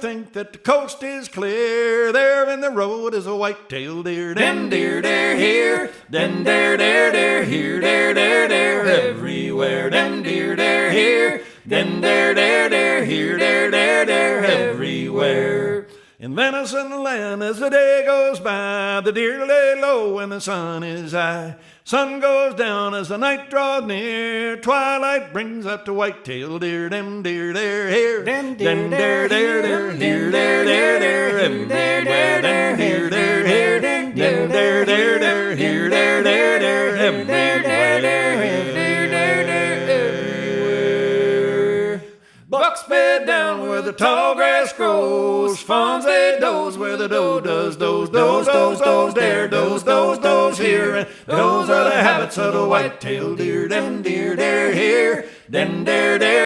Think that the coast is clear. There in the road is a white-tailed deer. Den deer, dare here. Den dare, here, dare, everywhere. Den deer, dare here. Den dare, here, dare, everywhere. In venison land as the day goes by, the deer lay low and the sun is high. Sun goes down as the night draws near. Twilight brings out the white-tailed deer. Dem deer, dare here. Den dare, here, dare, everywhere. Den deer, dare here. Den dare, here, dare, everywhere. Bucks bed down where the tall grass grows. Fawns they doze where the doe does doze. Doze, dare, doze here. And those are the habits of the white-tailed deer. Den deer, dare here. Den dare.